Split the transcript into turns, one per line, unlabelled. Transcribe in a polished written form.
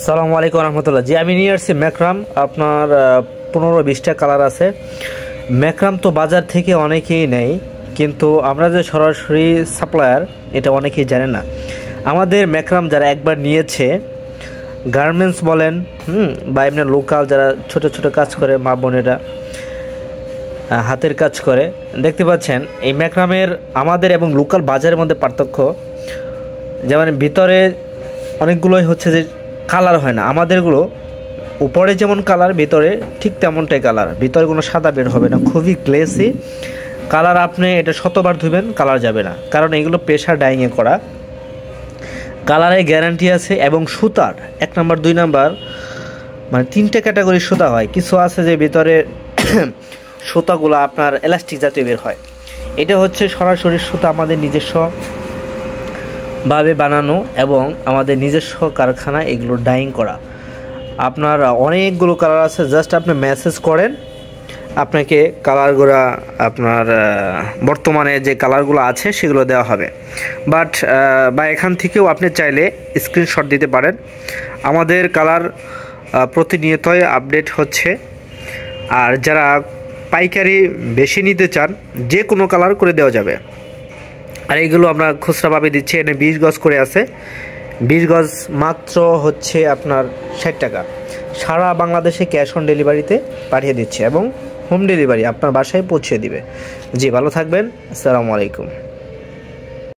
সালামু আলাইকুম রহমতুল্লাহ। জি, আমি নিয়ে আসছি ম্যাক্রাম। আপনার 15-20টা কালার আছে। ম্যাক্রাম তো বাজার থেকে অনেকেই নেয়, কিন্তু আমরা যে সরাসরি সাপ্লায়ার এটা অনেকেই জানে না। আমাদের ম্যাক্রাম যারা একবার নিয়েছে, গার্মেন্টস বলেন বা এমনি লোকাল যারা ছোট ছোট কাজ করে, মা বোনেরা হাতের কাজ করে, দেখতে পাচ্ছেন এই ম্যাক্রামের আমাদের এবং লোকাল বাজারের মধ্যে পার্থক্য। যেমন ভিতরে অনেকগুলোই হচ্ছে যে কালার হয় না, আমাদেরগুলো উপরে যেমন কালার ভিতরে ঠিক তেমনটাই কালার, ভিতরে কোনো সাদা বের হবে না, খুবই গ্লেসি কালার। আপনি এটা শতবার ধুবেন কালার যাবে না, কারণ এগুলো প্রেশার ডাইংয়ে করা, কালারের গ্যারান্টি আছে। এবং সুতার 1 নাম্বার 2 নাম্বার মানে 3টে ক্যাটাগরির সুতা হয়। কিছু আছে যে ভিতরে সুতাগুলো আপনার এলাস্টিক জাতীয় বের হয়, এটা হচ্ছে সরাসরি সুতা আমাদের নিজস্ব ভাবে বানানো এবং আমাদের নিজস্ব কারখানায় এগুলো ডাইং করা। আপনার অনেকগুলো কালার আছে, জাস্ট আপনি মেসেজ করেন, আপনাকে কালারগুলো আপনার বর্তমানে যে কালারগুলো আছে সেগুলো দেওয়া হবে। বা এখান থেকেও আপনি চাইলে স্ক্রিনশট দিতে পারেন। আমাদের কালার প্রতিনিয়তই আপডেট হচ্ছে। আর যারা পাইকারি বেশি নিতে চান, যে কোনো কালার করে দেওয়া যাবে। আর এইগুলো আমরা খুচরাভাবে দিচ্ছি, এনে 20 গজ করে আছে। 20 গজ মাত্র হচ্ছে আপনার 60 টাকা। সারা বাংলাদেশে ক্যাশ অন ডেলিভারিতে পাঠিয়ে দিচ্ছে এবং হোম ডেলিভারি আপনার বাসায় পৌঁছে দিবে। জি, ভালো থাকবেন। আসসালামু আলাইকুম।